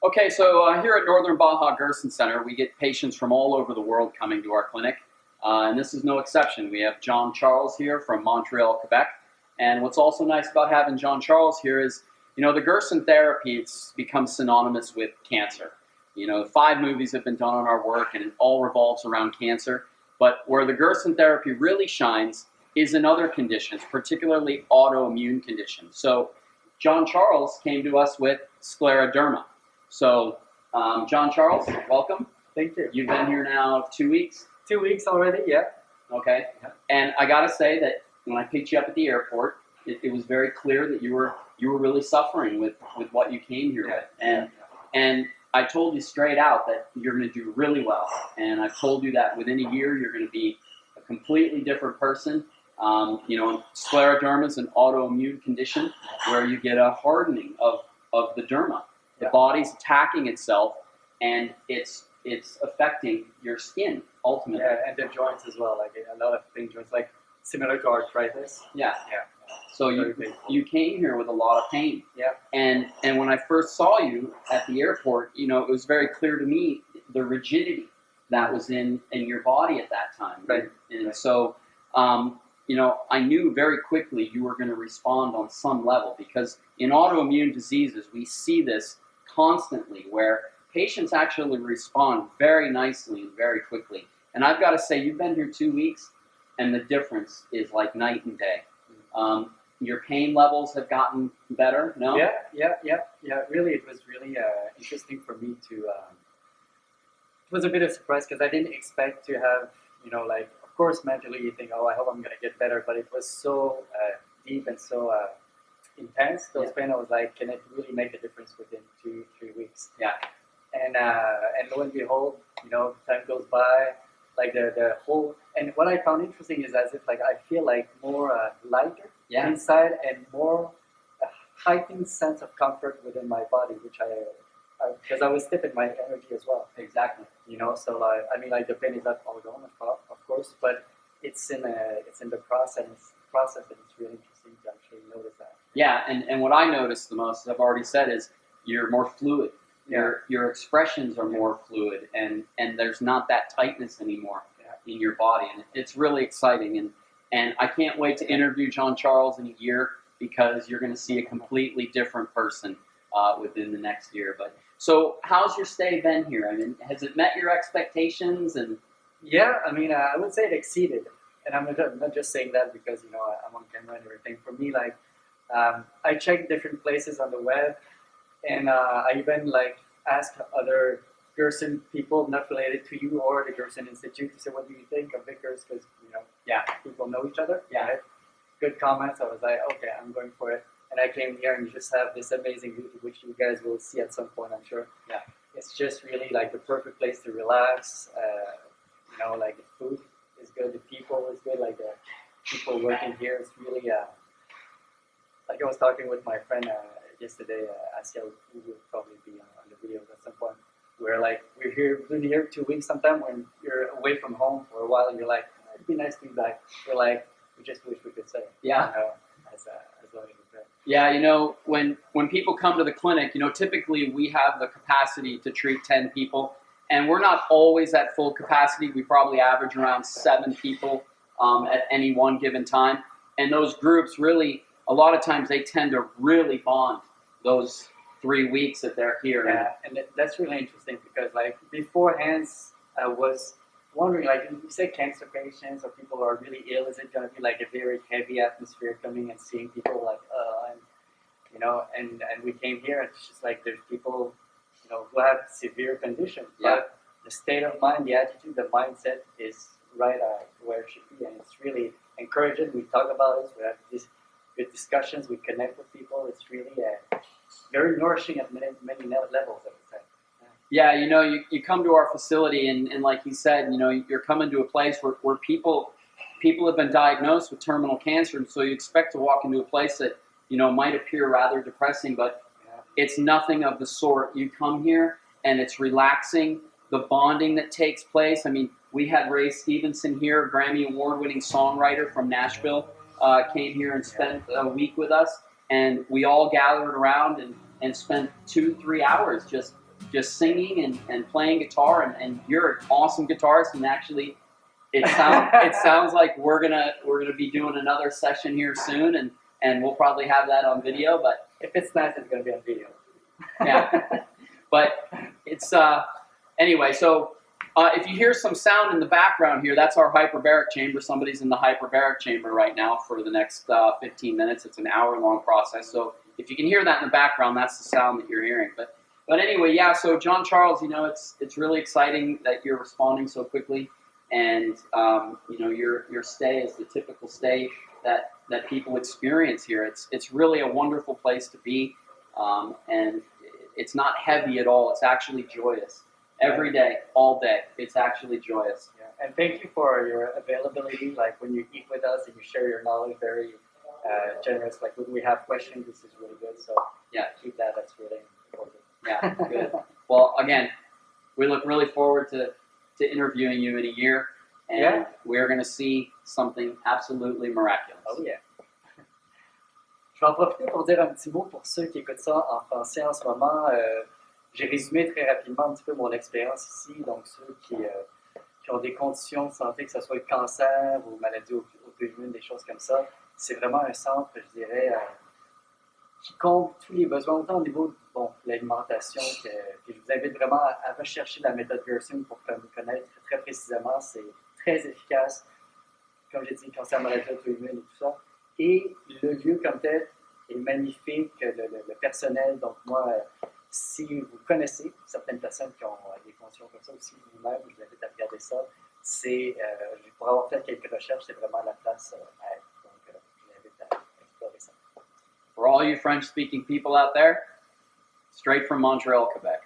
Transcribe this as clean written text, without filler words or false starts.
Okay, so here at Northern Baja Gerson Center, we get patients from all over the world coming to our clinic, and this is no exception. We have John Charles here from Montreal, Quebec, and what's also nice about having John Charles here is, the Gerson therapy, it's become synonymous with cancer. 5 movies have been done on our work, and it all revolves around cancer, but where the Gerson therapy really shines is in other conditions, particularly autoimmune conditions. So John Charles came to us with scleroderma. So, John Charles, welcome. Thank you. You've been here now 2 weeks? 2 weeks already, yeah. Okay. Yeah. And I got to say that when I picked you up at the airport, it was very clear that you were really suffering with what you came here with. And I told you straight out that you're going to do really well. And I've told you that within a year, you're going to be a completely different person. Scleroderma is an autoimmune condition where you get a hardening of the derma. The body's attacking itself, and it's affecting your skin ultimately. Yeah, and the joints as well. Like a lot of pain joints, like similar to arthritis. Yeah. Yeah. So you came here with a lot of pain. Yeah. And when I first saw you at the airport, it was very clear to me the rigidity that was in your body at that time. Right. And so, I knew very quickly you were going to respond on some level, because in autoimmune diseases, we see this constantly where patients actually respond very nicely and very quickly. And I've got to say, you've been here 2 weeks, and the difference is like night and day. Your pain levels have gotten better, no? Yeah. Really, it was really interesting for me to. It was a bit of a surprise because I didn't expect to have, of course, mentally you think, oh, I hope I'm going to get better, but it was so deep and so intense. Those pain, I was like, can it really make a difference within 2-3 weeks? Yeah. And lo and behold, time goes by, like the whole. And what I found interesting is as if I feel like more lighter inside and more heightened sense of comfort within my body, which because I was stiff in my energy as well. Exactly. So the pain is not all gone, of course, but it's in the process, and it's really interesting to actually notice that. Yeah, and what I noticed the most, as I've already said, is you're more fluid. Your expressions are more fluid, and there's not that tightness anymore in your body, and it's really exciting. And I can't wait to interview John Charles in a year, because you're going to see a completely different person within the next year. But so, how's your stay been here? I mean, has it met your expectations? And yeah, I would say it exceeded, and I'm not just saying that because I'm on camera and everything. For me, I checked different places on the web, and I even asked other Gerson people not related to you or the Gerson Institute to say, what do you think of Vickers? Because people know each other. Yeah. Right? Good comments. I was like, okay, I'm going for it. And I came here and you just have this amazing view, which you guys will see at some point, I'm sure. Yeah. It's just really the perfect place to relax. The food is good, the people is good, the people working here is really, I was talking with my friend yesterday, Asia, who will probably be on the video at some point. We've been here 2 weeks sometime when you're away from home for a while and you're like, it'd be nice to be back. We're like, we just wish we could say. Yeah. As long as we can. Yeah, when people come to the clinic, typically we have the capacity to treat 10 people, and we're not always at full capacity. We probably average around 7 people at any one given time. And those groups really, a lot of times they tend to really bond those 3 weeks that they're here. Yeah, and that's really interesting because beforehand I was wondering, you say cancer patients or people who are really ill, is it going to be a very heavy atmosphere coming and seeing people and we came here and it's just there's people, who have severe conditions. Yeah. But the state of mind, the attitude, the mindset is right where it should be, and it's really encouraging. We talk about it, we have these good discussions, we connect with people. It's really very nourishing at many levels, I would say. Yeah, you come to our facility and like you said, you're coming to a place where people have been diagnosed with terminal cancer, and so you expect to walk into a place that, might appear rather depressing, but it's nothing of the sort. You come here and it's relaxing, the bonding that takes place. I mean, we had Ray Stevenson here, a Grammy Award-winning songwriter from Nashville, came here and spent a week with us, and we all gathered around and spent 2-3 hours just just singing and playing guitar, and you're an awesome guitarist, and actually it sounds like we're gonna be doing another session here soon, and we'll probably have that on video. But if it's nice, it's gonna be on video. yeah, but it's anyway. So if you hear some sound in the background here, that's our hyperbaric chamber. Somebody's in the hyperbaric chamber right now for the next 15 minutes. It's an hour-long process. So if you can hear that in the background, that's the sound that you're hearing. But anyway, yeah. So John Charles, it's really exciting that you're responding so quickly. And your stay is the typical stay that people experience here. It's really a wonderful place to be, and it's not heavy at all. It's actually joyous. Every day, all day, it's actually joyous. Yeah. And thank you for your availability. Like when you eat with us and you share your knowledge, very generous. Like when we have questions, this is really good. So yeah, keep that. That's really important. Yeah, good. Well, again, we look really forward to interviewing you in a year, and we're going to see something absolutely miraculous. Oh yeah. Je vais en profiter pour dire un petit mot pour ceux qui écoutent ça en français en ce moment. J'ai résumé très rapidement un petit peu mon expérience ici. Donc ceux qui ont des conditions de santé, que ce soit le cancer ou maladies auto-immunes, des choses comme ça, c'est vraiment un centre, je dirais, qui comble tous les besoins, autant au niveau de l'alimentation puis je vous invite vraiment à rechercher la méthode Gerson pour connaître très précisément. C'est très efficace, comme j'ai dit, cancer, maladie auto-immune et tout ça. Et le lieu comme tel est magnifique, le personnel. Donc moi, si vous connaissez certaines personnes qui ont des conditions comme ça, aussi vous-même, je vous invite à regarder ça. Pour avoir fait quelques recherches, c'est vraiment la place à être. Donc je vous invite à explorer ça. For all you French-speaking people out there, straight from Montreal, Quebec.